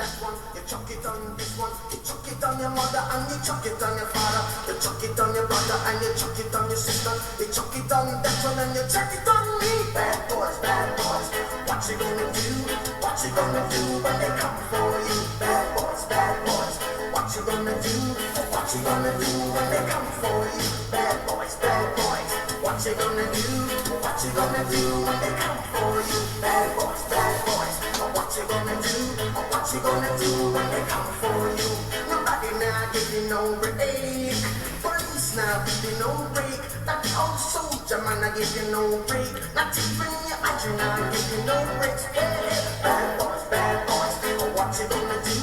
that one, you chuck it on this one, you chuck it on your mother and you chuck it on your father, you chuck it on your brother and you chuck it on your sister, you chuck it on that one and you chuck it on me. Bad boys, what you gonna do? What you gonna do when they come for you? Bad boys, what you gonna do? What you gonna do when they come for you? Bad boys, what you gonna do? What you gonna do when they come for you? Bad boys, what you gonna do? What you gonna do when they come for you? Nobody now give you no break. Police now give you no break. That old soldier man I give you no break. Not even your agent now give you no breaks. Hey, bad boys, what you gonna do?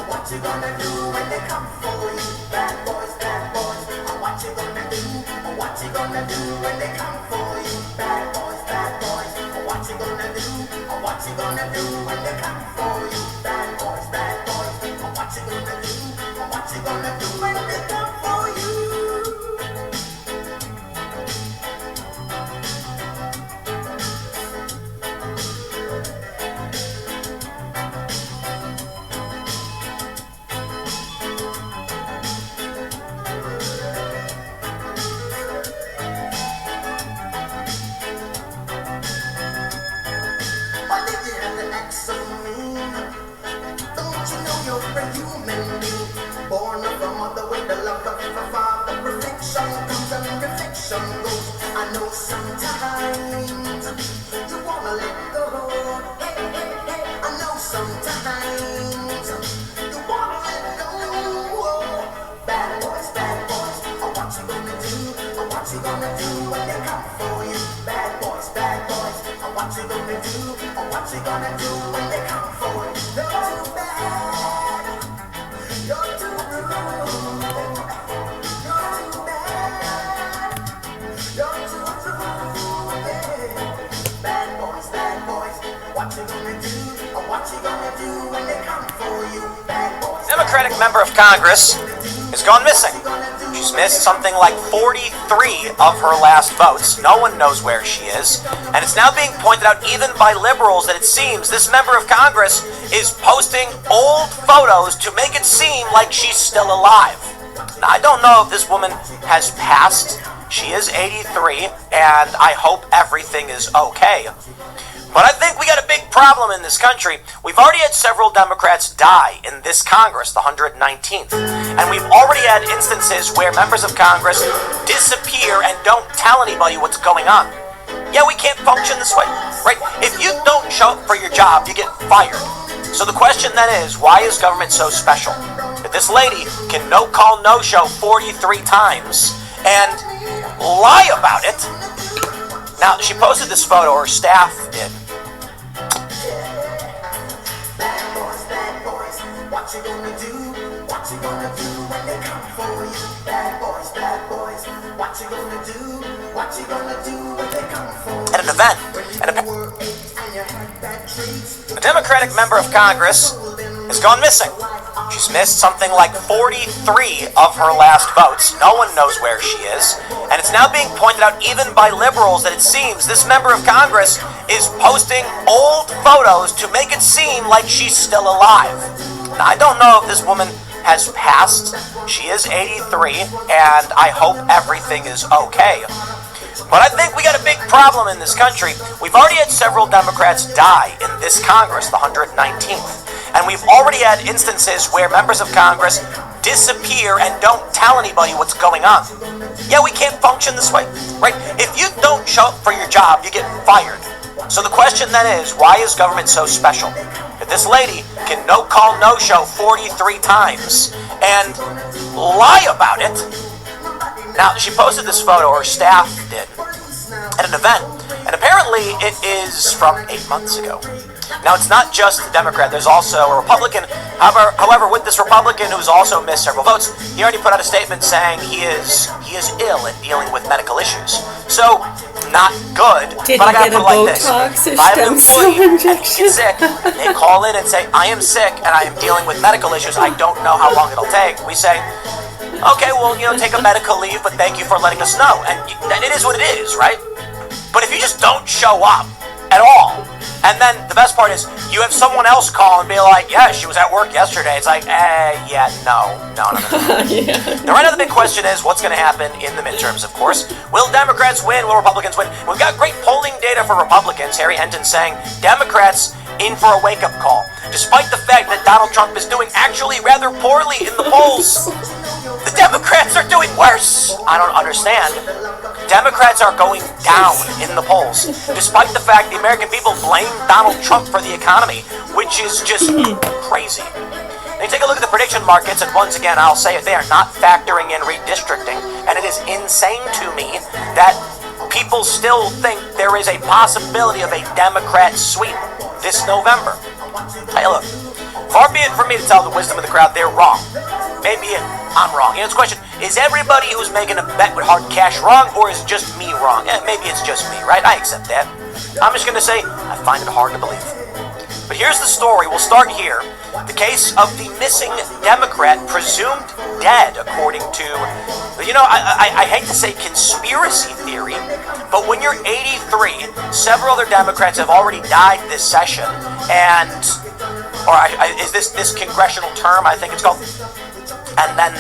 What you gonna do when they come for you? Bad boys, what you gonna do? What you gonna do when they come for you? Bad boys, what you gonna do? What you gonna do when they come for you? Bad boys, what you gonna do? What you gonna do when they come for you? Born of a mother with the love of a father, perfection comes and reflection goes. I know sometimes you wanna let go. Hey, I know sometimes you wanna let go. Bad boys, what you gonna do? What you gonna do when they come for you? Bad boys, what you gonna do? What you gonna do when they come for you? You're too bad. You're too rude. You're too bad. You're too rude. Yeah. Bad boys, what you gonna do? What you gonna do when they come for you? Bad boys. Democratic member of Congress has gone missing. She's missed something like 43 of her last votes. No one knows where she is. And it's now being pointed out even by liberals that it seems this member of Congress is posting old photos to make it seem like she's still alive. Now, I don't know if this woman has passed. She is 83, and I hope everything is okay. But I think we got a big problem in this country. We've already had several Democrats die in this Congress, the 119th. And we've already had instances where members of Congress disappear and don't tell anybody what's going on. Yeah, we can't function this way, right? If you don't show up for your job, you get fired. So the question then is, why is government so special? If this lady can no-call, no-show 43 times and lie about it. Now, she posted this photo, or staff did. What you gonna do? What you gonna do when they come for you? Bad boys, what you gonna do? What you gonna do when they come for you? At an event, a Democratic member of Congress has gone missing. She's missed something like 43 of her last votes. No one knows where she is. And it's now being pointed out even by liberals that it seems this member of Congress is posting old photos to make it seem like she's still alive. Now, I don't know if this woman has passed. She is 83, and I hope everything is okay. But I think we got a big problem in this country. We've already had several Democrats die in this Congress, the 119th. And we've already had instances where members of Congress disappear and don't tell anybody what's going on. Yeah, we can't function this way, right? If you don't show up for your job, you get fired. So the question then is, why is government so special? If this lady can no-call, no-show 43 times and lie about it. Now, she posted this photo, or staff did, at an event, and apparently it is from 8 months ago. Now, it's not just the Democrat, there's also a Republican. However, with this Republican who's also missed several votes, he already put out a statement saying he is ill and dealing with medical issues. So, not good, but I gotta put it like this. If I have an employee and he gets sick, they call in and say, I am sick and I am dealing with medical issues, I don't know how long it'll take. We say, okay, well, take a medical leave, but thank you for letting us know. And it is what it is, right? But if you just don't show up at all, And then the best part is you have someone else call and be like, yeah, she was at work yesterday. It's like, yeah, no. Yeah. Now, right now the big question is what's going to happen in the midterms, of course. Will Democrats win? Will Republicans win? We've got great polling data for Republicans. Harry Enton saying Democrats in for a wake-up call, despite the fact that Donald Trump is doing actually rather poorly in the polls. The Democrats are doing worse. I don't understand. Democrats are going down in the polls, despite the fact the American people blame Donald Trump for the economy, which is just crazy. Now you take a look at the prediction markets, and once again, I'll say it, they are not factoring in redistricting, and it is insane to me that people still think there is a possibility of a Democrat sweep this November. Hey, look, far be it from me to tell the wisdom of the crowd they're wrong. Maybe I'm wrong. You know, it's a question, is everybody who's making a bet with hard cash wrong, or is just me wrong? Maybe it's just me, right? I accept that. I'm just going to say, I find it hard to believe. But here's the story. We'll start here. The case of the missing Democrat presumed dead, according to, I hate to say conspiracy theory, but when you're 83, several other Democrats have already died this session, is this congressional term, I think it's called, and then,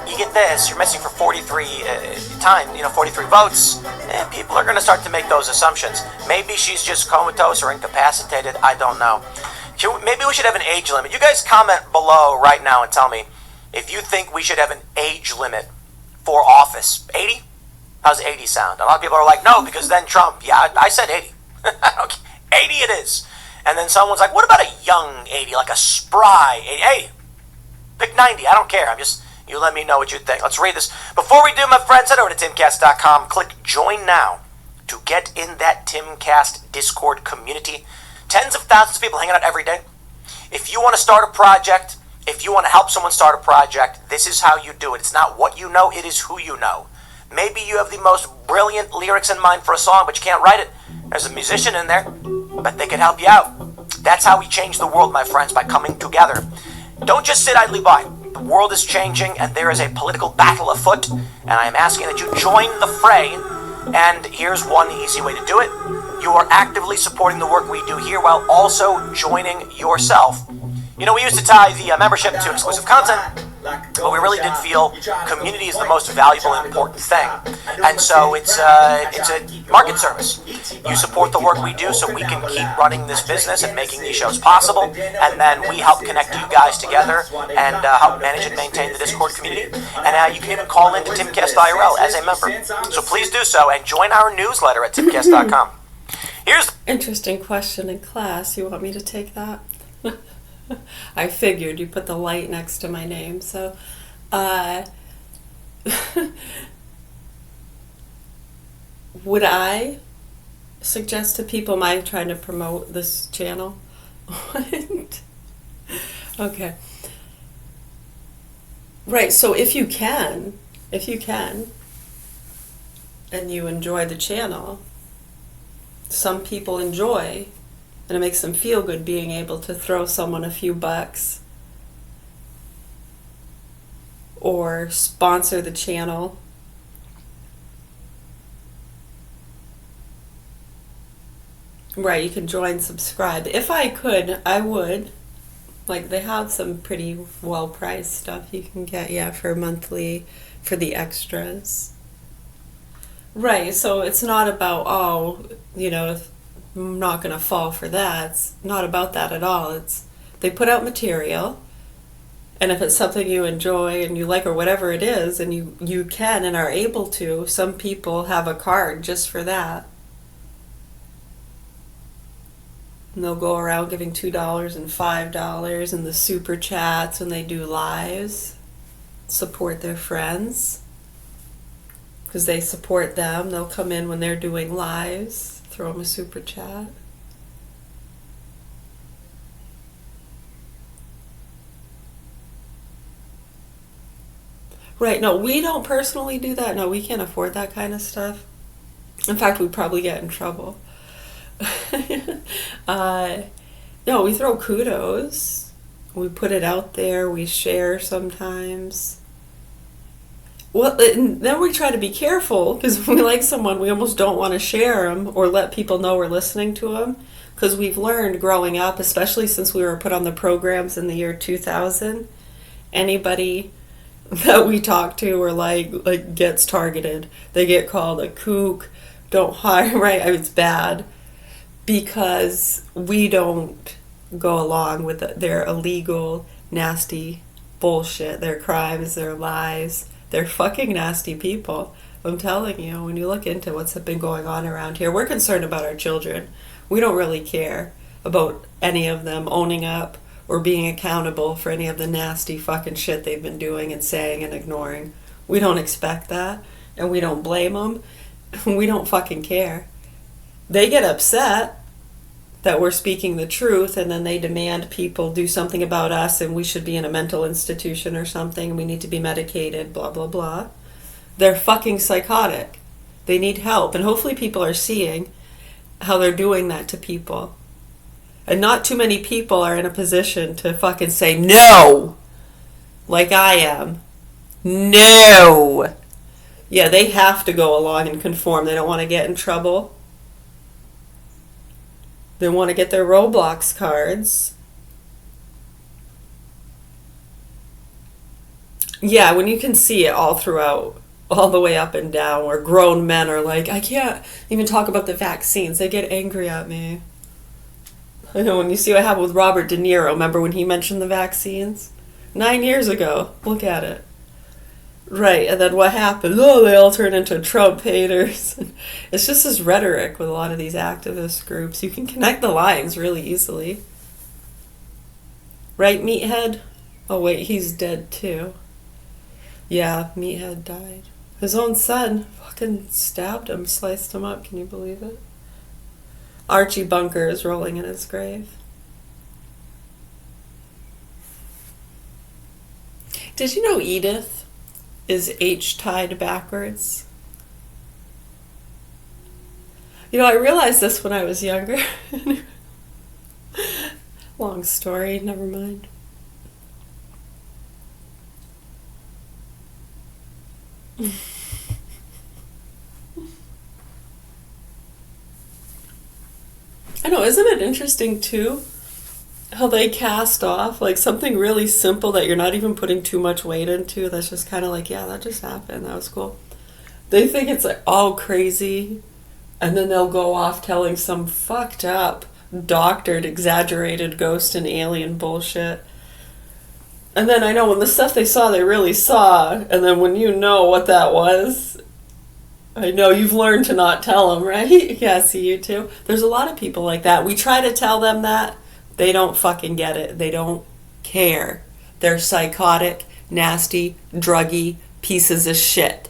you get this, you're missing for 43 43 votes, and people are going to start to make those assumptions. Maybe she's just comatose or incapacitated, I don't know. Maybe we should have an age limit. You guys comment below right now and tell me if you think we should have an age limit for office. 80? How's 80 sound? A lot of people are like, no, because then Trump. Yeah, I said 80. Okay, 80 it is. And then someone's like, what about a young 80, like a spry 80? Hey, pick 90. I don't care. You let me know what you think. Let's read this. Before we do, my friends, head over to timcast.com. Click join now to get in that Timcast Discord community. Tens of thousands of people hanging out every day. If you want to start a project, if you want to help someone start a project, this is how you do it. It's not what you know, it is who you know. Maybe you have the most brilliant lyrics in mind for a song, but you can't write it. There's a musician in there, but they can help you out. That's how we change the world, my friends, by coming together. Don't just sit idly by. The world is changing, and there is a political battle afoot, and I am asking that you join the fray. And here's one easy way to do it. You are actively supporting the work we do here while also joining yourself. You know, we used to tie the membership to exclusive content, but we really did feel community is the most valuable and important thing. And so it's a market service. You support the work we do so we can keep running this business and making these shows possible, and then we help connect you guys together and help manage and maintain the Discord community. And you can even call into Timcast IRL as a member. So please do so and join our newsletter at timcast.com. Here's interesting question in class. You want me to take that? I figured you put the light next to my name, so would I suggest to people, am I trying to promote this channel? Okay. Right, so if you can, and you enjoy the channel, some people enjoy, and it makes them feel good being able to throw someone a few bucks or sponsor the channel. Right, you can join, subscribe. If I could, I would. Like, they have some pretty well-priced stuff you can get, for monthly, for the extras. Right, so it's not about, if I'm not going to fall for that. It's not about that at all. It's they put out material, and if it's something you enjoy and you like or whatever it is, and you can and are able to, some people have a card just for that. And they'll go around giving $2 and $5 in the super chats when they do lives, support their friends, because they support them. They'll come in when they're doing lives, throw them a super chat. Right, no, we don't personally do that. No, we can't afford that kind of stuff. In fact, we'd probably get in trouble. No, we throw kudos. We put it out there. We share sometimes. Well, and then we try to be careful because when we like someone, we almost don't want to share them or let people know we're listening to them. Because we've learned growing up, especially since we were put on the programs in the year 2000, anybody that we talk to or like gets targeted. They get called a kook, don't hire, right? It's bad because we don't go along with their illegal, nasty bullshit, their crimes, their lies. They're fucking nasty people. I'm telling you, when you look into what's been going on around here, we're concerned about our children. We don't really care about any of them owning up or being accountable for any of the nasty fucking shit they've been doing and saying and ignoring. We don't expect that, and we don't blame them. We don't fucking care. They get upset that we're speaking the truth, and then they demand people do something about us, and we should be in a mental institution or something, we need to be medicated, blah, blah, blah. They're fucking psychotic. They need help, and hopefully people are seeing how they're doing that to people. And not too many people are in a position to fucking say no, like I am. No. Yeah, they have to go along and conform. They don't want to get in trouble. They want to get their Roblox cards. Yeah, when you can see it all throughout, all the way up and down, where grown men are like, I can't even talk about the vaccines. They get angry at me. I know, when you see what happened with Robert De Niro, remember when he mentioned the vaccines? 9 years ago. Look at it. Right, and then what happened? Oh, they all turn into Trump haters. It's just this rhetoric with a lot of these activist groups. You can connect the lines really easily. Right, Meathead? Oh, wait, he's dead too. Yeah, Meathead died. His own son fucking stabbed him, sliced him up. Can you believe it? Archie Bunker is rolling in his grave. Did you know Edith is H tied backwards? You know, I realized this when I was younger. Long story, never mind. I know, isn't it interesting too how they cast off like something really simple that you're not even putting too much weight into, that's just kind of like, yeah, that just happened, that was cool. They think it's like all crazy, and then they'll go off telling some fucked up, doctored, exaggerated ghost and alien bullshit. And then I know when the stuff they saw, they really saw, and then when you know what that was, I know you've learned to not tell them, right? Yeah, see, you too. There's a lot of people like that. We try to tell them that. They don't fucking get it. They don't care. They're psychotic, nasty, druggy pieces of shit.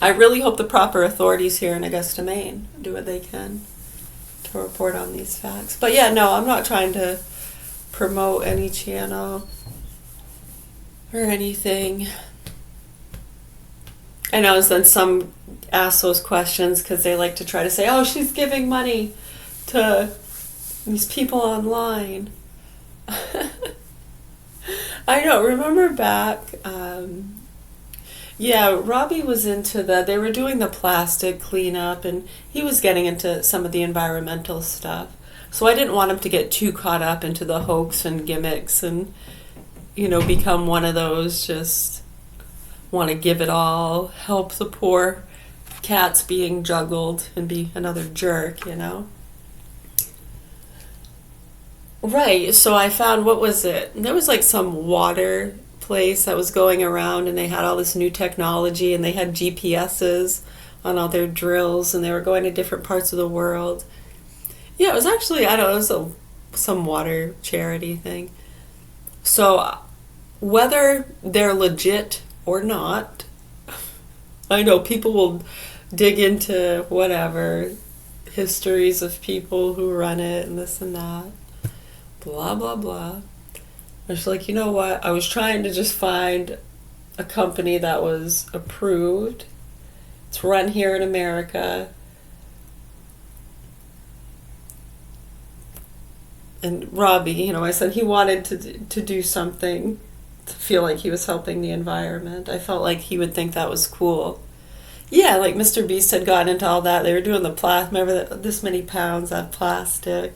I really hope the proper authorities here in Augusta, Maine do what they can to report on these facts. But yeah, no, I'm not trying to promote any channel or anything. I know, and then some ask those questions because they like to try to say, oh, she's giving money to these people online. I know, remember back, yeah, Robbie was into they were doing the plastic cleanup, and he was getting into some of the environmental stuff. So I didn't want him to get too caught up into the hoax and gimmicks and, you know, become one of those just want to give it all, help the poor cats being juggled and be another jerk, you know? Right, so I found, what was it? There was like some water place that was going around, and they had all this new technology, and they had GPSs on all their drills, and they were going to different parts of the world. Yeah, it was actually, I don't know, it was some water charity thing. So whether they're legit or not, I know people will dig into whatever histories of people who run it and this and that, blah blah blah. I was like, you know what, I was trying to just find a company that was approved, it's run here in America, and Robbie, you know, I said he wanted to do something to feel like he was helping the environment. I felt like he would think that was cool. Yeah, like Mr. Beast had gotten into all that. They were doing the plastic. Remember that this many pounds of plastic.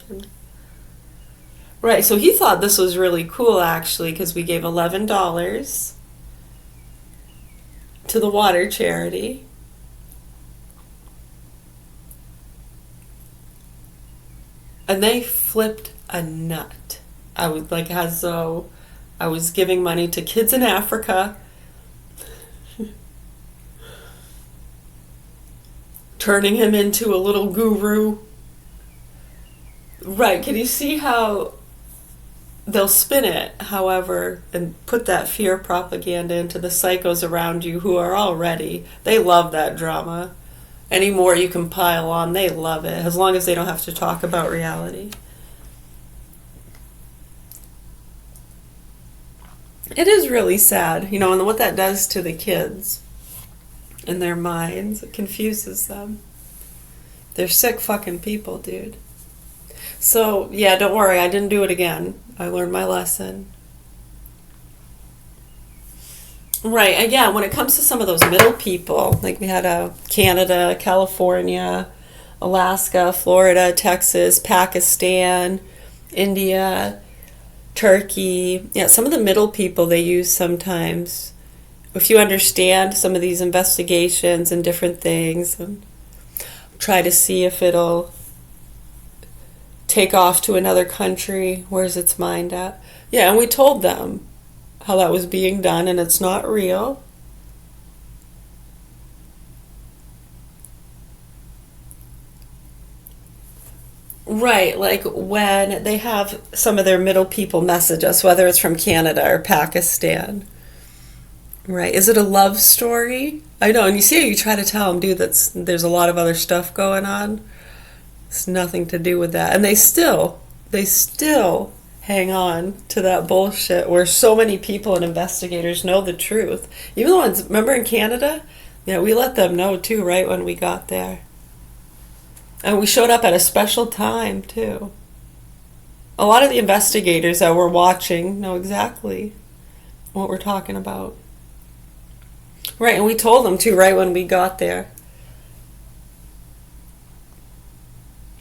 Right, so he thought this was really cool actually because we gave $11 to the water charity. And they flipped a nut. I was like, as though I was giving money to kids in Africa, turning him into a little guru. Right, can you see how they'll spin it, however, and put that fear propaganda into the psychos around you who are already, they love that drama. Any more you can pile on, they love it, as long as they don't have to talk about reality. It is really sad, you know, and what that does to the kids in their minds, it confuses them. They're sick fucking people, dude. So, yeah, don't worry, I didn't do it again. I learned my lesson. Right, again, when it comes to some of those middle people, like we had Canada, California, Alaska, Florida, Texas, Pakistan, India, Turkey. Yeah, some of the middle people they use sometimes. If you understand some of these investigations and different things, and try to see if it'll take off to another country, where's its mind at? Yeah, and we told them how that was being done, and it's not real. Right, like when they have some of their middle people message us, whether it's from Canada or Pakistan. Right, is it a love story? I know, and you see how you try to tell them, dude, there's a lot of other stuff going on. It's nothing to do with that. And they still hang on to that bullshit where so many people and investigators know the truth. Even the ones, remember in Canada? Yeah, we let them know too, right when we got there. And we showed up at a special time too. A lot of the investigators that were watching know exactly what we're talking about. Right, and we told them too, right when we got there.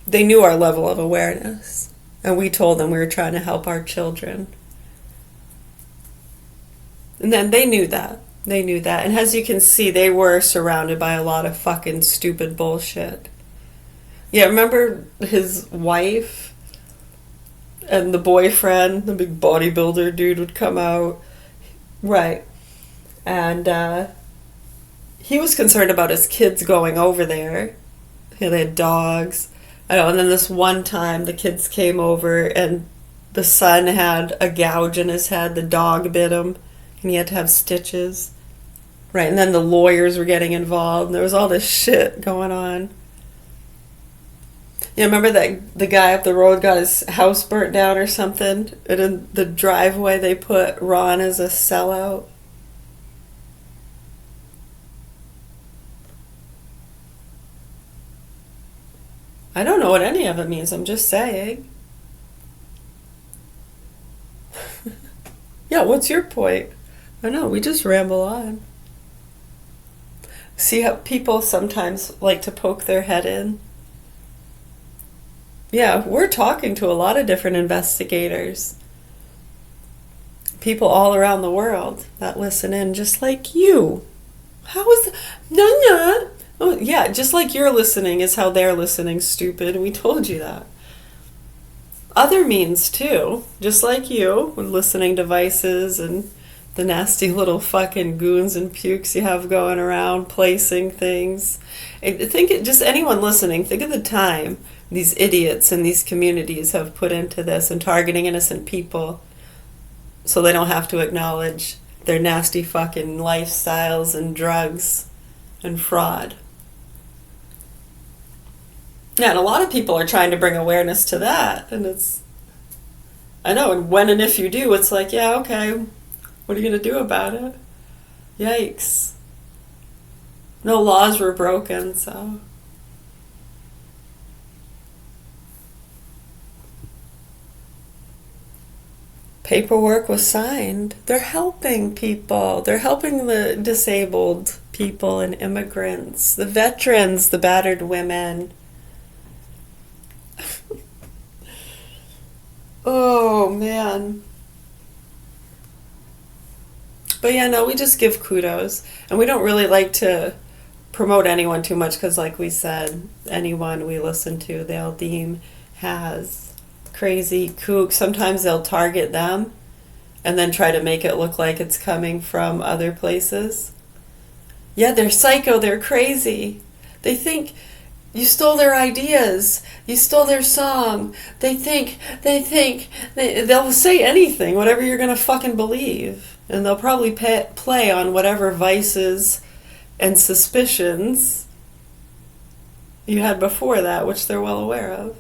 They knew our level of awareness. And we told them we were trying to help our children. And then they knew that. They knew that. And as you can see, they were surrounded by a lot of fucking stupid bullshit. Yeah, remember his wife and the boyfriend, the big bodybuilder dude would come out. Right. And he was concerned about his kids going over there. Yeah, they had dogs. I know, and then this one time the kids came over and the son had a gouge in his head. The dog bit him and he had to have stitches. Right, and then the lawyers were getting involved and there was all this shit going on. Yeah, remember that the guy up the road got his house burnt down or something? And in the driveway they put Ron as a sellout. I don't know what any of it means. I'm just saying. Yeah, what's your point? I know, we just ramble on. See how people sometimes like to poke their head in? Yeah, we're talking to a lot of different investigators. People all around the world that listen in, just like you. How is... No. Oh, yeah, just like you're listening is how they're listening, stupid. We told you that. Other means, too. Just like you, with listening devices and the nasty little fucking goons and pukes you have going around, placing things. Just anyone listening, think of the time these idiots in these communities have put into this and targeting innocent people so they don't have to acknowledge their nasty fucking lifestyles and drugs and fraud. Yeah, and a lot of people are trying to bring awareness to that, and it's... I know, and when and if you do, it's like, yeah, okay, what are you going to do about it? Yikes. No laws were broken, so... paperwork was signed. They're helping people. They're helping the disabled people and immigrants, the veterans, the battered women. Oh, man. But yeah, no, we just give kudos. And we don't really like to promote anyone too much because, like we said, anyone we listen to, they'll deem has crazy kook. Sometimes they'll target them and then try to make it look like it's coming from other places. Yeah, they're psycho, they're crazy. They think you stole their ideas, you stole their song. They'll say anything, whatever you're gonna fucking believe. And they'll probably play on whatever vices and suspicions you had before that, which they're well aware of.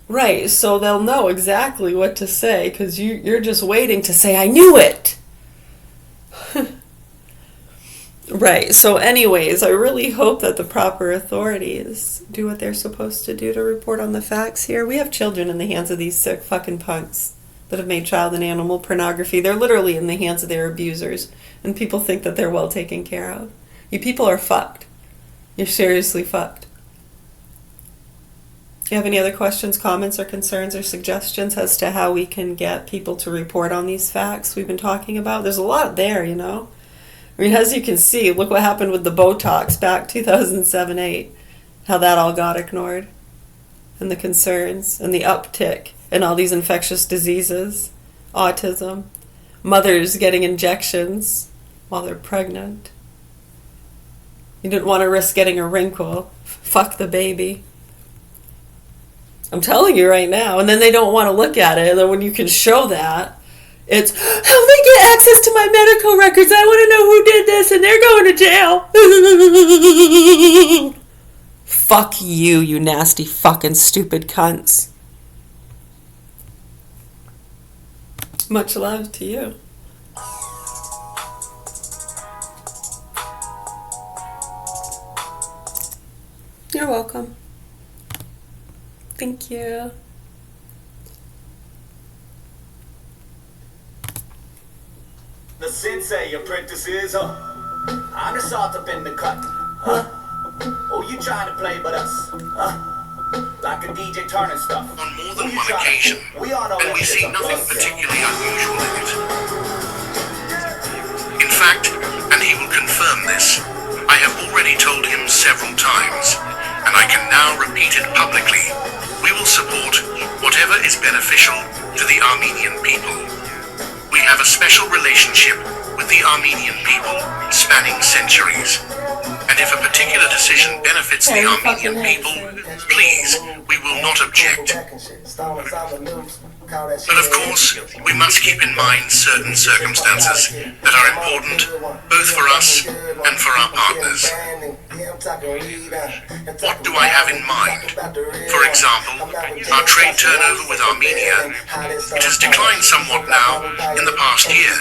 Right, so they'll know exactly what to say because you're just waiting to say, I knew it! Right, so anyways, I really hope that the proper authorities do what they're supposed to do to report on the facts here. We have children in the hands of these sick fucking punks that have made child and animal pornography. They're literally in the hands of their abusers, and people think that they're well taken care of. You people are fucked. You're seriously fucked. You have any other questions, comments, or concerns or suggestions as to how we can get people to report on these facts we've been talking about? There's a lot there, you know? I mean, as you can see, look what happened with the Botox back 2007-8, how that all got ignored, and the concerns, and the uptick in all these infectious diseases, autism, mothers getting injections while they're pregnant. You didn't want to risk getting a wrinkle. Fuck the baby. I'm telling you right now. And then they don't want to look at it, and then when you can show that, it's, how do they get access to my medical records? I want to know who did this, and they're going to jail. Fuck you, you nasty fucking stupid cunts. Much love to you. You're welcome. Thank you. The sensei apprentices, I'm the salt up in the cut. Oh, you trying to play but us? Like a DJ turning stuff. On more than one occasion, and we see nothing particularly unusual in it. In fact, and he will confirm this, I have already told him several times, and I can now repeat it publicly. We will support whatever is beneficial to the Armenian people. We have a special relationship with the Armenian people spanning centuries. And if a particular decision benefits the Armenian people, please, we will not object. But of course, we must keep in mind certain circumstances that are important both for us and for our partners. What do I have in mind? For example, our trade turnover with Armenia. It has declined somewhat now in the past year.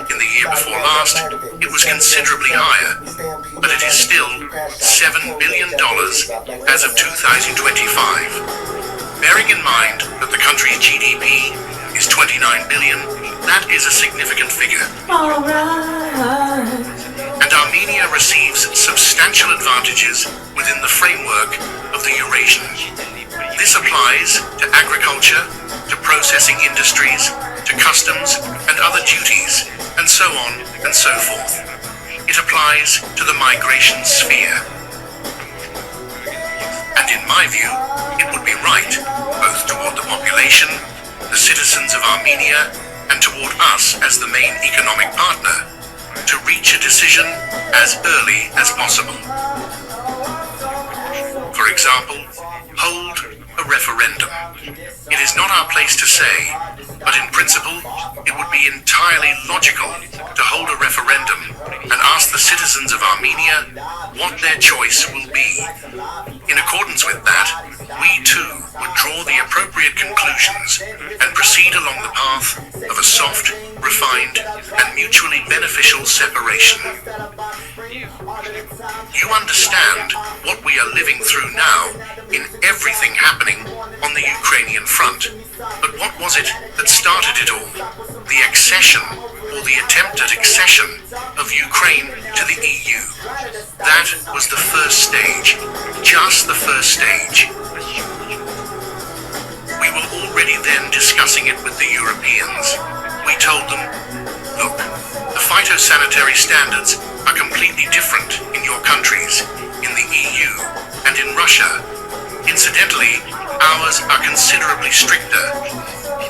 In the year before last, it was considerably higher, but it is still $7 billion as of 2025. Bearing in mind that the country's GDP is $29 billion, that is a significant figure. All right. And Armenia receives substantial advantages within the framework of the Eurasian. This applies to agriculture, to processing industries, to customs and other duties, and so on and so forth. It applies to the migration sphere. And in my view, it would be right, both toward the population, the citizens of Armenia, and toward us as the main economic partner, to reach a decision as early as possible. For example, hold a referendum. It is not our place to say, but in principle, it would be entirely logical to hold a referendum and ask the citizens of Armenia what their choice will be. In accordance with that, we too would draw the appropriate conclusions and proceed along the path of a soft, refined, and mutually beneficial separation. You understand what we are living through now in everything happening on the Ukrainian front. But what was it that started it all? The accession, or the attempt at accession, of Ukraine to the EU. That was the first stage, just the first stage. We were already then discussing it with the Europeans. We told them, look, the phytosanitary standards are completely different in your countries, in the EU, and in Russia. Incidentally, ours are considerably stricter,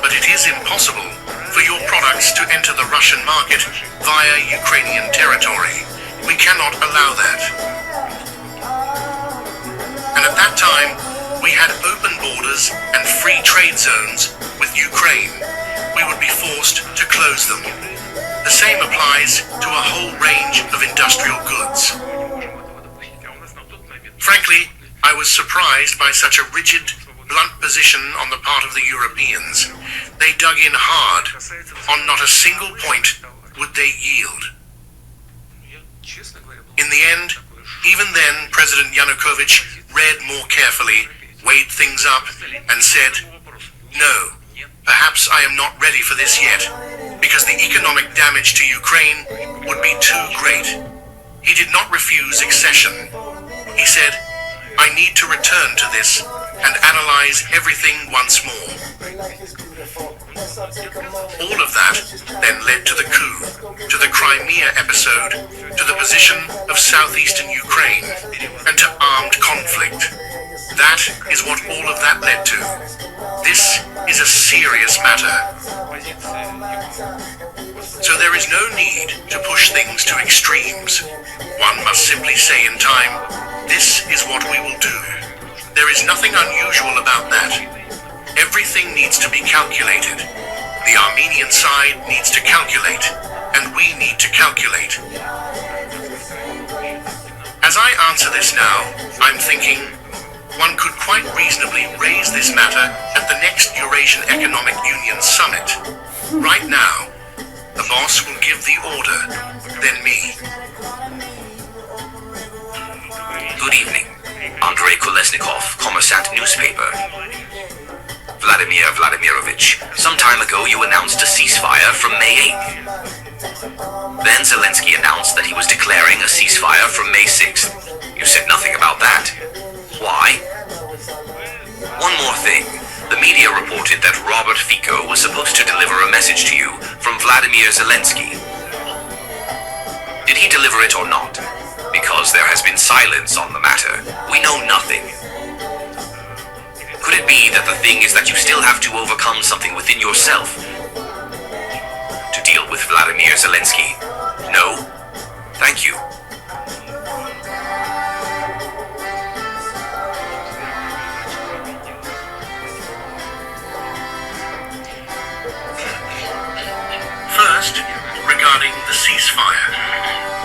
but it is impossible for your products to enter the Russian market via Ukrainian territory. We cannot allow that. And at that time, we had open borders and free trade zones with Ukraine. We would be forced to close them. The same applies to a whole range of industrial goods. Frankly, I was surprised by such a rigid, blunt position on the part of the Europeans. They dug in hard. On not a single point would they yield. In the end, even then, President Yanukovych read more carefully, weighed things up, and said, no, perhaps I am not ready for this yet, because the economic damage to Ukraine would be too great. He did not refuse accession. He said, I need to return to this and analyze everything once more. All of that then led to the coup, to the Crimea episode, to the position of southeastern Ukraine, and to armed conflict. That is what all of that led to. This is a serious matter. So there is no need to push things to extremes. One must simply say in time, this is what we will do. There is nothing unusual about that. Everything needs to be calculated. The Armenian side needs to calculate, and we need to calculate. As I answer this now, I'm thinking, one could quite reasonably raise this matter at the next Eurasian Economic Union Summit. Right now, the boss will give the order, then me. Good evening. Andrei Kolesnikov, Kommersant newspaper. Vladimir Vladimirovich, some time ago you announced a ceasefire from May 8th. Then Zelensky announced that he was declaring a ceasefire from May 6th. You said nothing about that. Why? One more thing. The media reported that Robert Fico was supposed to deliver a message to you from Vladimir Zelensky. Did he deliver it or not? Because there has been silence on the matter. We know nothing. Could it be that the thing is that you still have to overcome something within yourself to deal with Vladimir Zelensky? No? Thank you. First, regarding the ceasefire.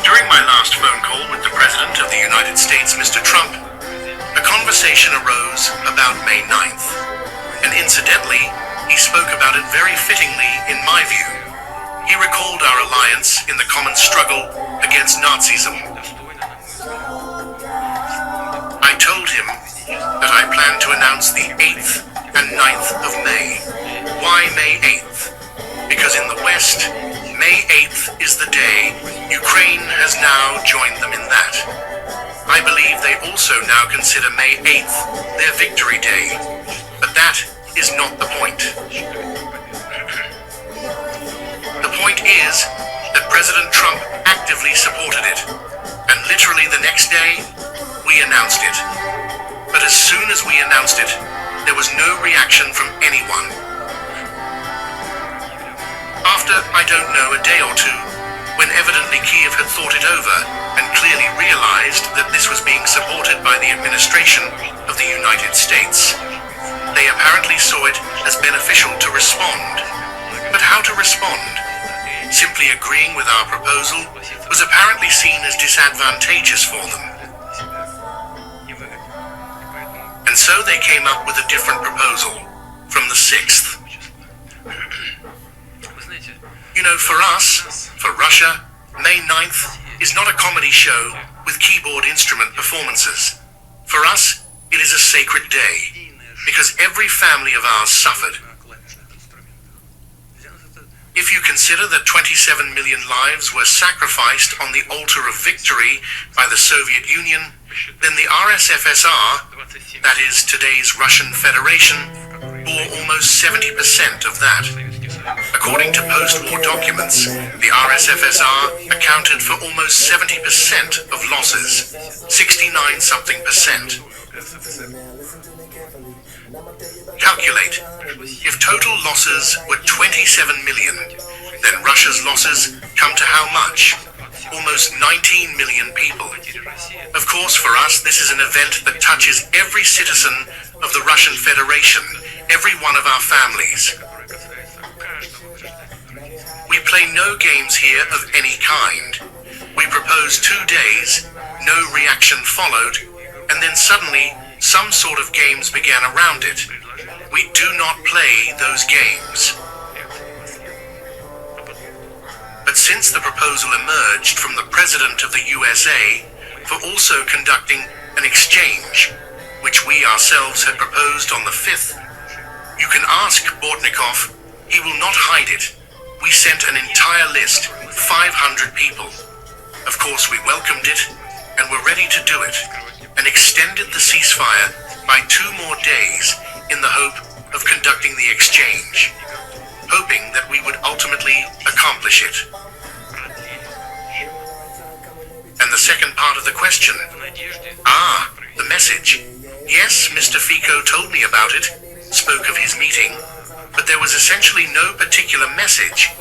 During my last phone call with the President of the United States, Mr. Trump, a conversation arose about May 9th. And incidentally, he spoke about it very fittingly in my view. He recalled our alliance in the common struggle against Nazism. I told him that I plan to announce the 8th and 9th of May. Why May 8th? Because in the West, May 8th is the day Ukraine has now joined them in that. I believe they also now consider May 8th their victory day, but that is not the point. The point is that President Trump actively supported it, and literally the next day, we announced it. But as soon as we announced it, there was no reaction from anyone. After, I don't know, a day or two, when evidently Kiev had thought it over and clearly realized that this was being supported by the administration of the United States, they apparently saw it as beneficial to respond. But how to respond? Simply agreeing with our proposal was apparently seen as disadvantageous for them. And so they came up with a different proposal from the 6th. You know, for us, for Russia, May 9th is not a comedy show with keyboard instrument performances. For us, It is a sacred day, because every family of ours suffered. If you consider that 27 million lives were sacrificed on the altar of victory by the Soviet Union, then the RSFSR, that is today's Russian Federation, bore almost 70% of that. According to post-war documents, the RSFSR accounted for almost 70% of losses, 69-something%. Calculate. If total losses were 27 million, then Russia's losses come to how much? Almost 19 million people. Of course, for us, this is an event that touches every citizen of the Russian Federation, every one of our families. We play no games here of any kind. We proposed 2 days, no reaction followed, and then suddenly some sort of games began around it. We do not play those games. But since the proposal emerged from the President of the USA for also conducting an exchange, which we ourselves had proposed on the 5th, you can ask Bortnikov, he will not hide it. We sent an entire list, 500 people. Of course we welcomed it, and were ready to do it, and extended the ceasefire by 2 more days in the hope of conducting the exchange, hoping that we would ultimately accomplish it. And the second part of the question, the message. Yes, Mr. Fico told me about it, spoke of his meeting, but there was essentially no particular message.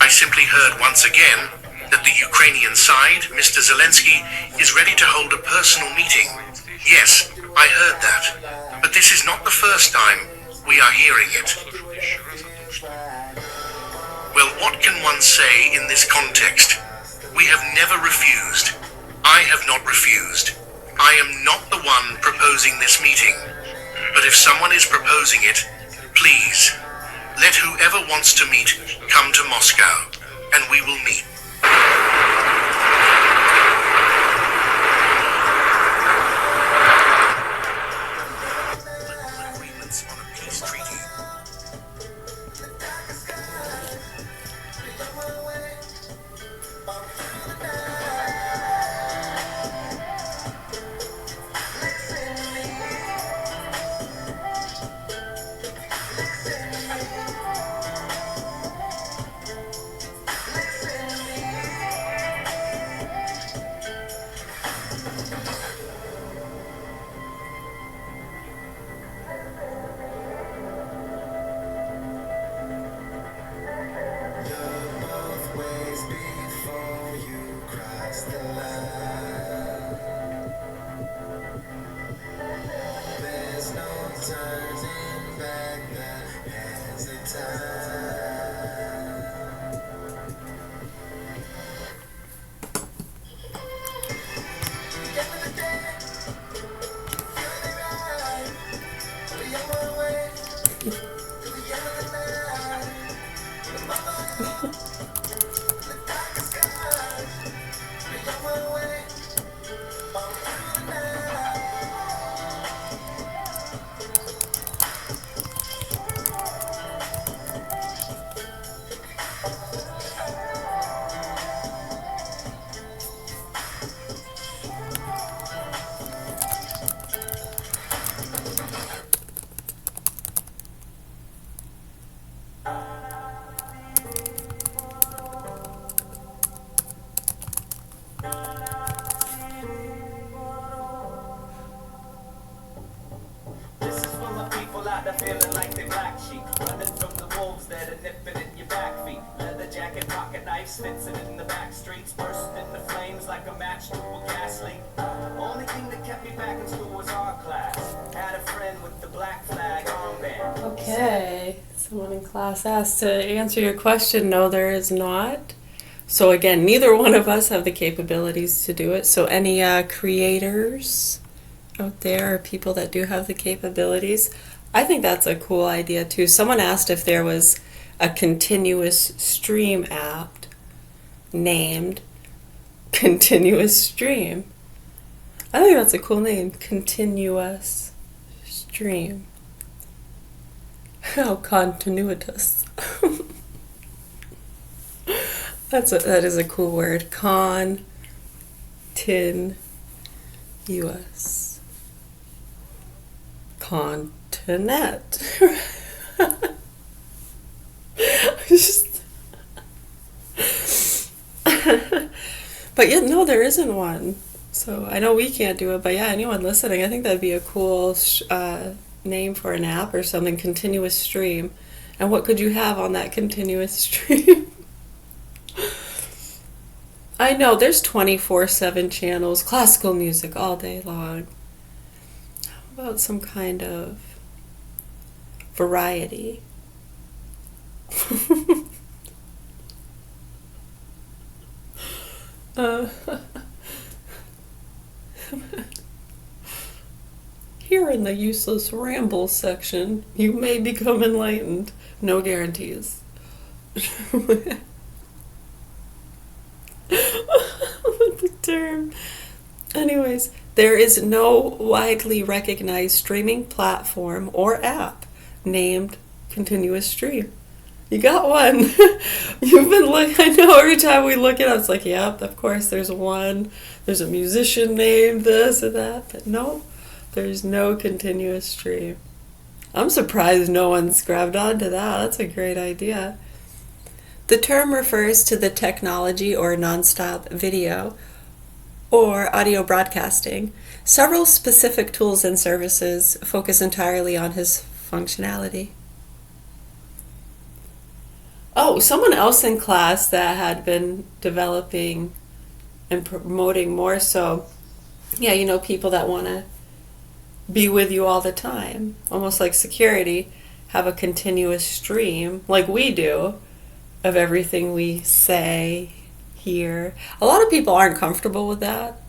I simply heard once again that the Ukrainian side, Mr. Zelensky, is ready to hold a personal meeting. Yes, I heard that, but this is not the first time we are hearing it. Well, what can one say in this context? We have never refused. I have not refused. I am not the one proposing this meeting. But if someone is proposing it, please, let whoever wants to meet come to Moscow, and we will meet. Agreements on a peace treaty. Feeling like they black sheep, running from the wolves that are nipping at your back feet. Leather jacket, pocket knife, Spencer in the back streets, bursting into flames like a match to a gas leak. Only thing that kept me back in school was art class. Had a friend with the black flag armband. Okay, someone in class asked to answer your question. No, there is not. So again, neither one of us have the capabilities to do it. So any creators out there, or people that do have the capabilities, I think that's a cool idea too. Someone asked if there was a continuous stream app named Continuous Stream. I think that's a cool name, Continuous stream. How continuous. That is a cool word. Continental. Continent. But yeah, no, there isn't one. So I know we can't do it, but yeah, anyone listening, I think that'd be a cool name for an app or something. Continuous stream. And what could you have on that continuous stream? I know there's 24/7 channels, classical music all day long. How about some kind of variety? Here in the useless ramble section, you may become enlightened. No guarantees. The term. Anyways, there is no widely recognized streaming platform or app named Continuous Stream. You got one. You've been I know every time we look it up, it's like, yep, of course there's one. There's a musician named this or that. But no, there's no Continuous Stream. I'm surprised no one's grabbed onto that. That's a great idea. The term refers to the technology or nonstop video or audio broadcasting. Several specific tools and services focus entirely on his functionality. Oh, someone else in class that had been developing and promoting more so, yeah, you know, people that want to be with you all the time, almost like security, have a continuous stream, like we do, of everything we say, hear. A lot of people aren't comfortable with that.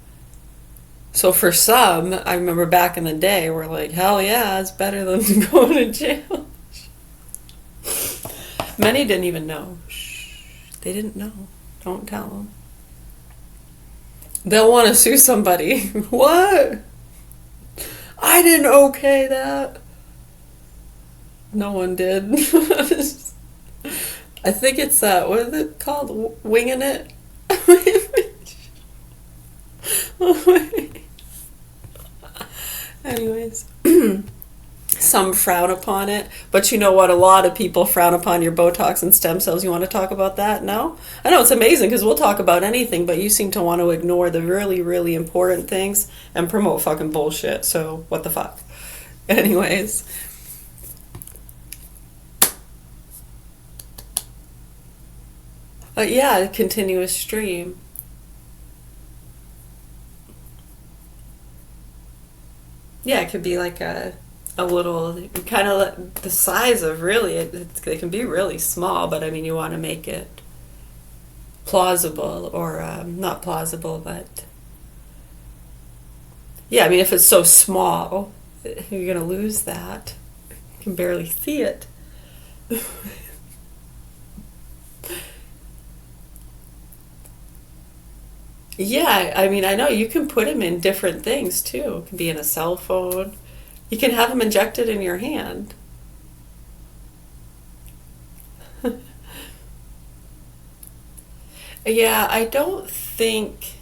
So for some, I remember back in the day, we're like, hell yeah, it's better than going to jail. Many didn't even know. Shh. They didn't know. Don't tell them. They'll want to sue somebody. What? I didn't okay that. No one did. I think it's what is it called? Winging it? Anyways. Some frown upon it, but you know what? A lot of people frown upon your Botox and stem cells. You want to talk about that? No? I know it's amazing because we'll talk about anything, but you seem to want to ignore the really, really important things and promote fucking bullshit. So what the fuck? Anyways. But yeah, continuous stream. Yeah, it could be like a little, kind of the size of really, it can be really small, but I mean, you want to make it plausible, or not plausible, but yeah, I mean, if it's so small, you're going to lose that. You can barely see it. Yeah, I mean, I know you can put them in different things too. It can be in a cell phone. You can have them injected in your hand. Yeah, I don't think.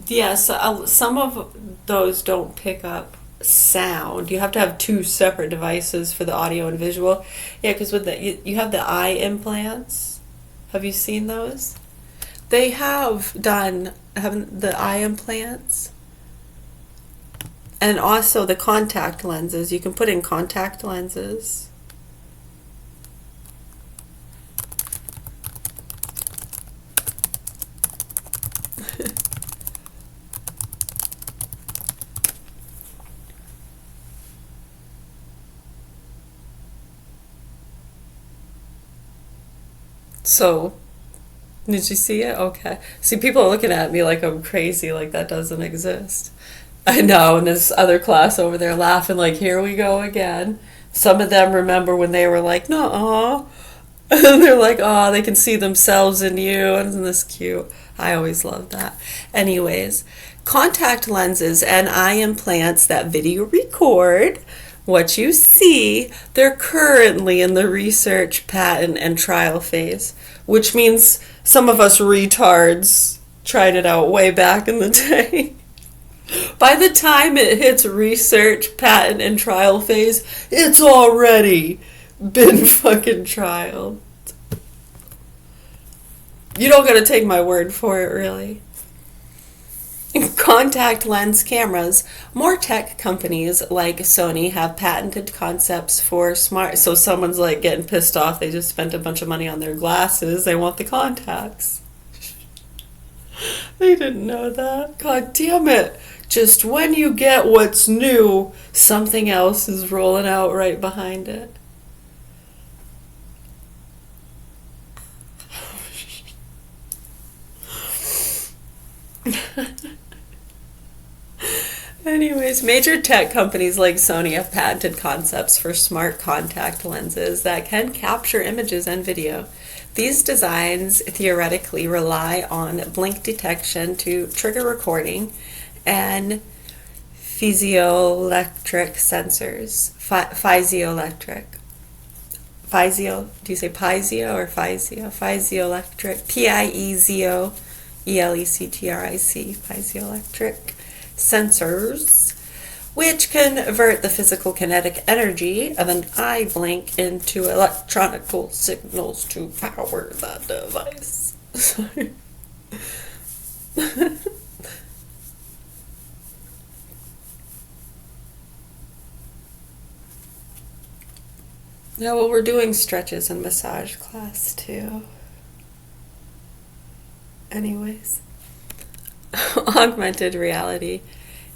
Yes, some of those don't pick up sound. You have to have two separate devices for the audio and visual. Yeah, because with you have the eye implants. Have you seen those? They have the eye implants. And also the contact lenses. You can put in contact lenses. So, did you see it? Okay. See, people are looking at me like I'm crazy, like that doesn't exist. I know, and this other class over there laughing like, here we go again. Some of them remember when they were like, no, and they're like, oh, they can see themselves in you, and isn't this cute? I always love that. Anyways, contact lenses and eye implants that video record what you see, they're currently in the research, patent, and trial phase, which means some of us retards tried it out way back in the day. By the time it hits research, patent, and trial phase, it's already been fucking trialed. You don't gotta take my word for it, really. In contact lens cameras, more tech companies like Sony have patented concepts for smart. So someone's like getting pissed off. They just spent a bunch of money on their glasses. They want the contacts. They didn't know that. God damn it. Just when you get what's new, something else is rolling out right behind it. Anyways, major tech companies like Sony have patented concepts for smart contact lenses that can capture images and video. These designs theoretically rely on blink detection to trigger recording and piezoelectric sensors. Piezoelectric. Piezo, do you say piezo or piezo? Piezoelectric. P-I-E-Z-O-E-L-E-C-T-R-I-C. Piezoelectric sensors, which convert the physical kinetic energy of an eye blink into electronical signals to power the device. Yeah, well, we're doing stretches in massage class too. Anyways. Augmented reality.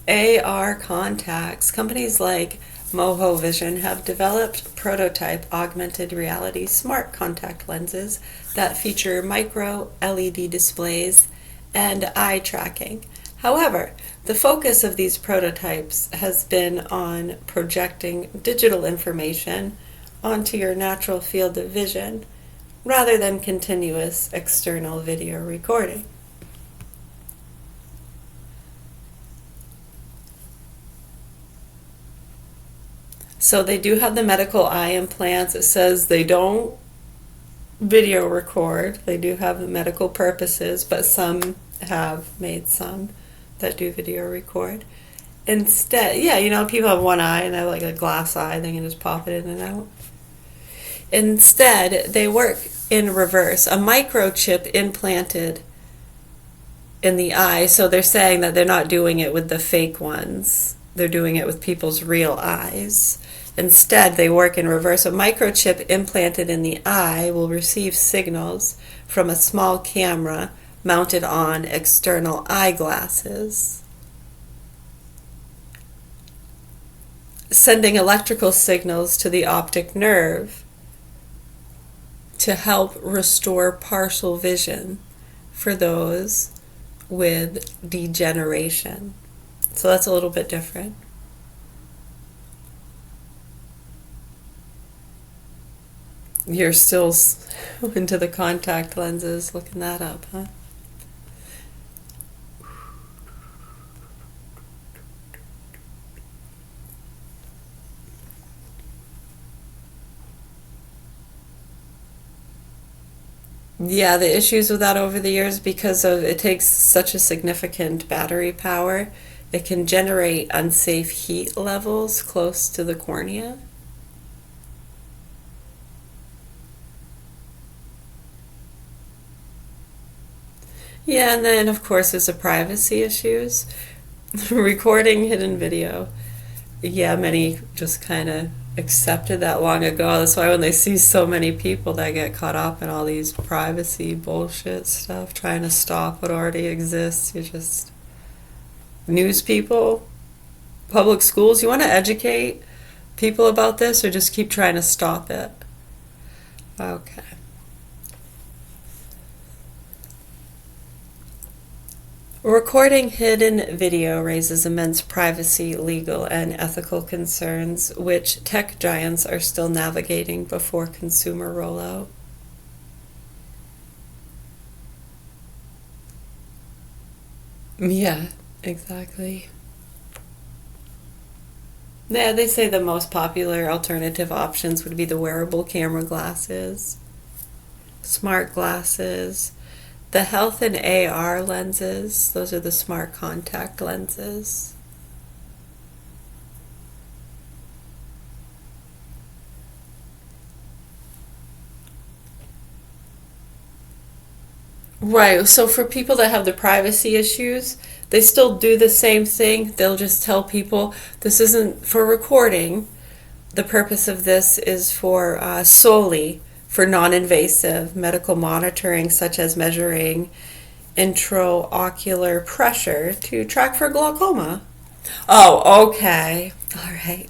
AR contacts. Companies like Moho Vision have developed prototype augmented reality smart contact lenses that feature micro LED displays and eye tracking. However, the focus of these prototypes has been on projecting digital information onto your natural field of vision rather than continuous external video recording. So they do have the medical eye implants. It says they don't video record. They do have the medical purposes, but some have made some that do video record. Instead, yeah, you know, people have one eye and they have like a glass eye. They can just pop it in and out. Instead, they work in reverse. A microchip implanted in the eye. So they're saying that they're not doing it with the fake ones. They're doing it with people's real eyes. Instead, they work in reverse. A microchip implanted in the eye will receive signals from a small camera mounted on external eyeglasses, sending electrical signals to the optic nerve to help restore partial vision for those with degeneration. So that's a little bit different. You're still into the contact lenses, looking that up, huh? Yeah, the issues with that over the years, because of it takes such a significant battery power, it can generate unsafe heat levels close to the cornea. Yeah, and then of course there's the privacy issues. Recording hidden video. Yeah, many just kind of accepted that long ago. That's why when they see so many people that get caught up in all these privacy bullshit stuff, trying to stop what already exists, you just... News people, public schools, you want to educate people about this or just keep trying to stop it? Okay. Recording hidden video raises immense privacy, legal, and ethical concerns, which tech giants are still navigating before consumer rollout. Yeah, exactly. Yeah, they say the most popular alternative options would be the wearable camera glasses, smart glasses, the health and AR lenses. Those are the smart contact lenses. Right. So for people that have the privacy issues, they still do the same thing. They'll just tell people this isn't for recording. The purpose of this is for solely for non-invasive medical monitoring, such as measuring intraocular pressure to track for glaucoma. Oh, okay. All right.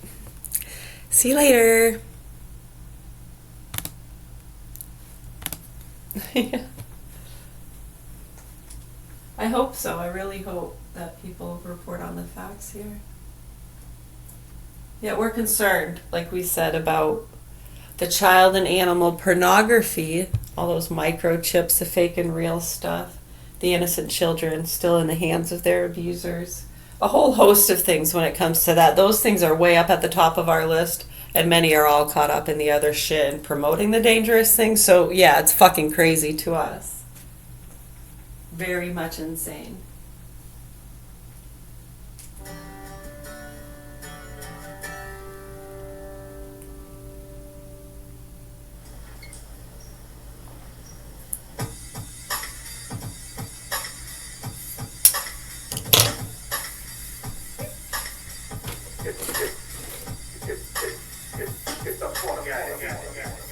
See you later. Yeah. I hope so. I really hope that people report on the facts here. Yeah, we're concerned, like we said, about the child and animal pornography, all those microchips, the fake and real stuff, the innocent children still in the hands of their abusers. A whole host of things when it comes to that. Those things are way up at the top of our list, and many are all caught up in the other shit and promoting the dangerous things. So, yeah, it's fucking crazy to us. Very much insane. Get the fuck out of here.